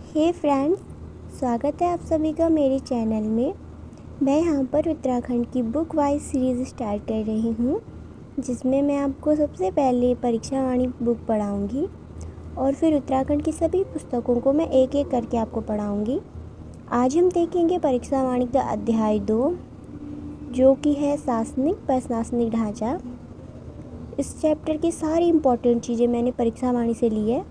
हे friends, स्वागत है आप सभी का मेरे चैनल में। मैं यहाँ पर उत्तराखंड की बुक वाइज सीरीज़ स्टार्ट कर रही हूँ, जिसमें मैं आपको सबसे पहले परीक्षा वाणी बुक पढ़ाऊँगी और फिर उत्तराखंड की सभी पुस्तकों को मैं एक एक करके आपको पढ़ाऊँगी। आज हम देखेंगे परीक्षा वाणी का अध्याय 2, जो कि है शासनिक प्रशासनिक ढांचा। इस चैप्टर की सारी इम्पोर्टेंट चीज़ें मैंने परीक्षा वाणी से ली है।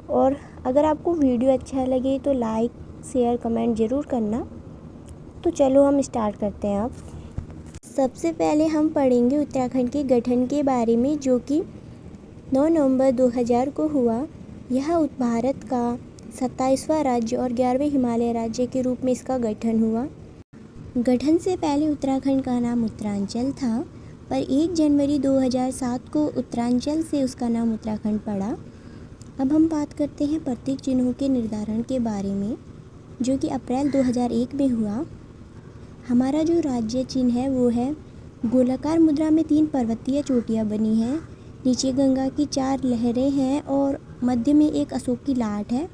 और अगर आपको वीडियो अच्छा लगे तो लाइक शेयर कमेंट ज़रूर करना। तो चलो हम स्टार्ट करते हैं। अब सबसे पहले हम पढ़ेंगे उत्तराखंड के गठन के बारे में, जो कि 9 नवंबर 2000 को हुआ। यह भारत का 27वां राज्य और 11वें हिमालय राज्य के रूप में इसका गठन हुआ। गठन से पहले उत्तराखंड का नाम उत्तरांचल था, पर 1 जनवरी 2007 को उत्तरांचल से उसका नाम उत्तराखंड पड़ा। अब हम बात करते हैं प्रतीक चिन्हों के निर्धारण के बारे में, जो कि अप्रैल 2001 में हुआ। हमारा जो राज्य चिन्ह है वो है गोलाकार मुद्रा में 3 पर्वतीय चोटियाँ बनी हैं, नीचे गंगा की 4 लहरें हैं और मध्य में एक अशोक की लाट है।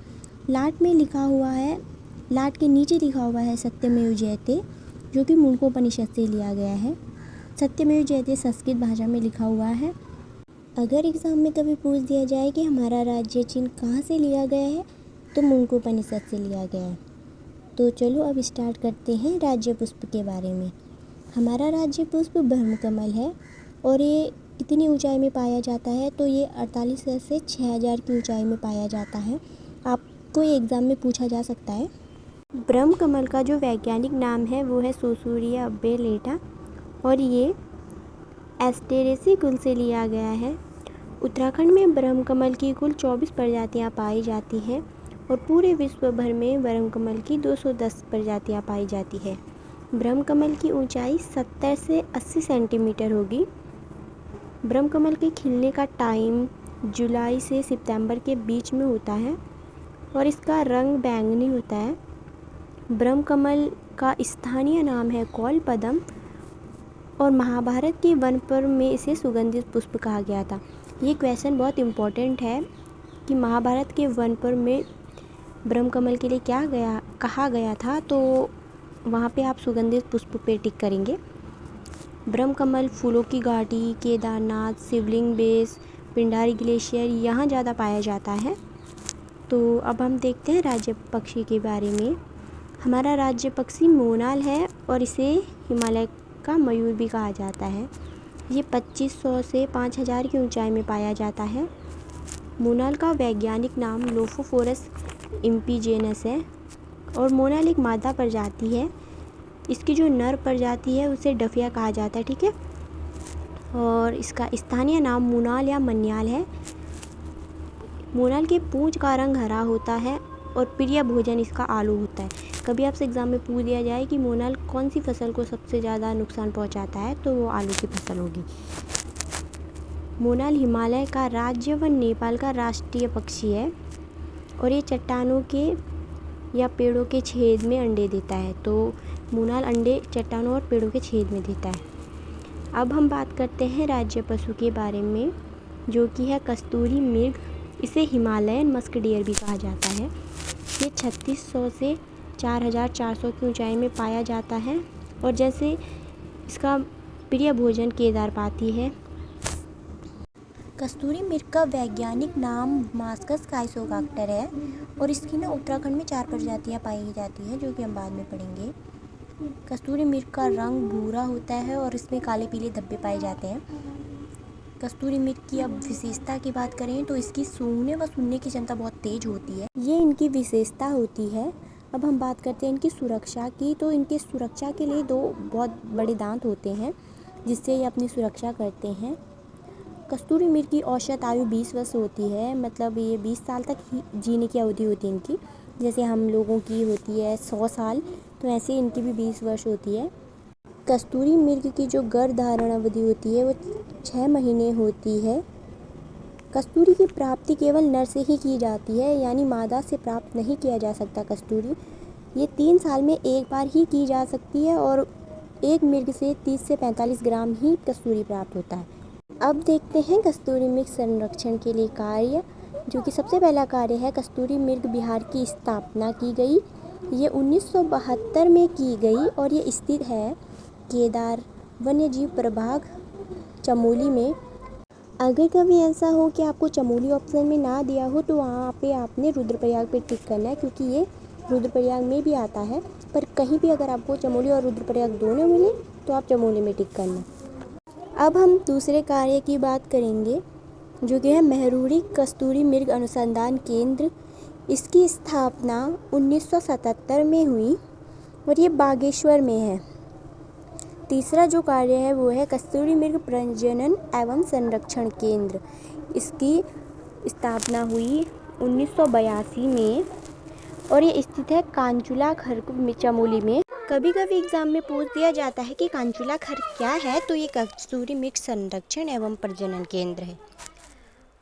लाट के नीचे लिखा हुआ है सत्यमेव जयते, जो कि मुंडकोपनिषद से लिया गया है। सत्यमेव जयते संस्कृत भाषा में लिखा हुआ है। अगर एग्ज़ाम में कभी पूछ दिया जाए कि हमारा राज्य चिन्ह कहाँ से लिया गया है, तो मुंडकोपनिषद से लिया गया है। तो चलो अब स्टार्ट करते हैं राज्य पुष्प के बारे में। हमारा राज्य पुष्प ब्रह्मकमल है और ये कितनी ऊंचाई में पाया जाता है, तो ये 48 से 6000 की ऊंचाई में पाया जाता है। आपको ये एग्ज़ाम में पूछा जा सकता है। ब्रह्मकमल का जो वैज्ञानिक नाम है वो है सोसूरिया अब्बेलेटा और ये एस्टेरेसी कुल से लिया गया है। उत्तराखंड में ब्रह्मकमल की कुल 24 प्रजातियां पाई जाती हैं और पूरे विश्व भर में ब्रह्मकमल की 210 प्रजातियां पाई जाती है। ब्रह्मकमल की ऊंचाई 70 से 80 सेंटीमीटर होगी। ब्रह्मकमल के खिलने का टाइम जुलाई से सितंबर के बीच में होता है और इसका रंग बैंगनी होता है। ब्रह्मकमल का स्थानीय नाम है कौलपदम और महाभारत के वन पर्व में इसे सुगंधित पुष्प कहा गया था। ये क्वेश्चन बहुत इम्पोर्टेंट है कि महाभारत के वन पर्व में ब्रह्मकमल के लिए कहा गया था, तो वहाँ पे आप सुगंधित पुष्प पे टिक करेंगे। ब्रह्मकमल फूलों की घाटी, केदारनाथ, शिवलिंग बेस, पिंडारी ग्लेशियर यहाँ ज़्यादा पाया जाता है। तो अब हम देखते हैं राज्य पक्षी के बारे में। हमारा राज्य पक्षी मोनाल है और इसे हिमालय का मयूर भी कहा जाता है। ये 2500 से 5000 की ऊंचाई में पाया जाता है। मोनाल का वैज्ञानिक नाम लोफोफोरस इम्पीजेनस है और मोनाल एक मादा प्रजाति है। इसकी जो नर प्रजाति है उसे डफिया कहा जाता है, ठीक है। और इसका स्थानीय नाम मोनाल या मन्याल है। मोनाल के पूंछ का रंग हरा होता है और प्रिय भोजन इसका आलू होता है। कभी आपसे एग्ज़ाम में पूछ दिया जाए कि मोनाल कौन सी फसल को सबसे ज़्यादा नुकसान पहुंचाता है, तो वो आलू की फसल होगी। मोनाल हिमालय का राज्य व नेपाल का राष्ट्रीय पक्षी है और ये चट्टानों के या पेड़ों के छेद में अंडे देता है। तो मोनाल अंडे चट्टानों और पेड़ों के छेद में देता है। अब हम बात करते हैं राज्य पशु के बारे में, जो कि है कस्तूरी मृग। इसे हिमालयन मस्क डियर भी कहा जाता है। ये 3600 से 4400 की ऊंचाई में पाया जाता है और जैसे इसका प्रिय भोजन केदार पाती है। कस्तूरी मृग का वैज्ञानिक नाम मास्कस काइसोगाक्टर है और इसकी ना उत्तराखंड में 4 प्रजातियां पाई जाती हैं, जो कि हम बाद में पढ़ेंगे। कस्तूरी मृग का रंग भूरा होता है और इसमें काले पीले धब्बे पाए जाते हैं। कस्तूरी मृग की अब विशेषता की बात करें तो इसकी सूंघने व सुनने की क्षमता बहुत तेज होती है। ये इनकी विशेषता होती है। अब हम बात करते हैं इनकी सुरक्षा की। तो इनकी सुरक्षा के लिए 2 बहुत बड़े दांत होते हैं, जिससे ये अपनी सुरक्षा करते हैं। कस्तूरी मृग की औसत आयु 20 वर्ष होती है, मतलब ये 20 साल तक ही जीने की अवधि होती है इनकी। जैसे हम लोगों की होती है 100 साल, तो ऐसे इनकी भी 20 वर्ष होती है। कस्तूरी मृग की जो गर्भधारण अवधि होती है वो 6 महीने होती है। कस्तूरी की प्राप्ति केवल नर से ही की जाती है, यानी मादा से प्राप्त नहीं किया जा सकता कस्तूरी। ये 3 साल में एक बार ही की जा सकती है और एक मृग से 30 से 45 ग्राम ही कस्तूरी प्राप्त होता है। अब देखते हैं कस्तूरी मृग संरक्षण के लिए कार्य। जो कि सबसे पहला कार्य है कस्तूरी मृग विहार की स्थापना की गई। ये 1972 में की गई और ये स्थित है केदार वन्यजीव प्रभाग चमोली में। अगर कभी ऐसा हो कि आपको चमोली ऑप्शन में ना दिया हो तो वहाँ पे आपने रुद्रप्रयाग पे टिक करना है, क्योंकि ये रुद्रप्रयाग में भी आता है। पर कहीं भी अगर आपको चमोली और रुद्रप्रयाग दोनों मिले तो आप चमोली में टिक करना। अब हम दूसरे कार्य की बात करेंगे, जो कि है मेहरुरी कस्तूरी मृग अनुसंधान केंद्र। इसकी स्थापना 1977 में हुई और ये बागेश्वर में है। तीसरा जो कार्य है वो है कस्तूरी मृग प्रजनन एवं संरक्षण केंद्र। इसकी स्थापना हुई 1982 में और ये स्थित है कांचुला खर्क चमोली में। कभी कभी एग्जाम में पूछ दिया जाता है कि कांचुला खर्क क्या है, तो ये कस्तूरी मृग संरक्षण एवं प्रजनन केंद्र है।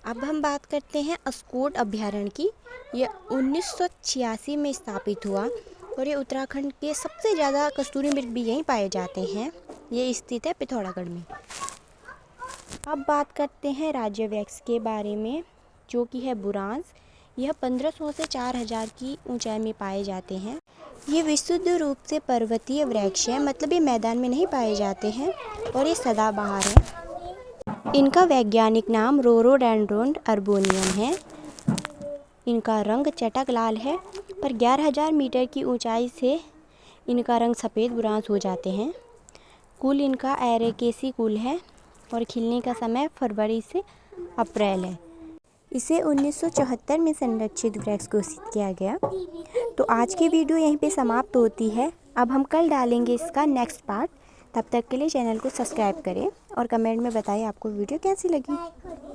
अब हम बात करते हैं अस्कोट अभ्यारण्य की। यह 1986 में स्थापित हुआ और ये उत्तराखंड के सबसे ज़्यादा कस्तूरी मृग भी यहीं पाए जाते हैं। ये स्थित है पिथौरागढ़ में। अब बात करते हैं राज्य वृक्ष के बारे में, जो कि है बुरांस। यह 1500 से 4000 की ऊंचाई में पाए जाते हैं। ये विशुद्ध रूप से पर्वतीय वृक्ष है, मतलब ये मैदान में नहीं पाए जाते हैं और ये सदाबहार है। इनका वैज्ञानिक नाम रोरोडेंड्रोन अर्बोनियम है। इनका रंग चटक लाल है, पर 11000 मीटर की ऊंचाई से इनका रंग सफ़ेद बुरांस हो जाते हैं। कुल इनका एरेकेसी कुल है और खिलने का समय फरवरी से अप्रैल है। इसे 1974 में संरक्षित वृक्ष घोषित किया गया। तो आज की वीडियो यहीं पे समाप्त होती है। अब हम कल डालेंगे इसका नेक्स्ट पार्ट। तब तक के लिए चैनल को सब्सक्राइब करें और कमेंट में बताइए आपको वीडियो कैसी लगी।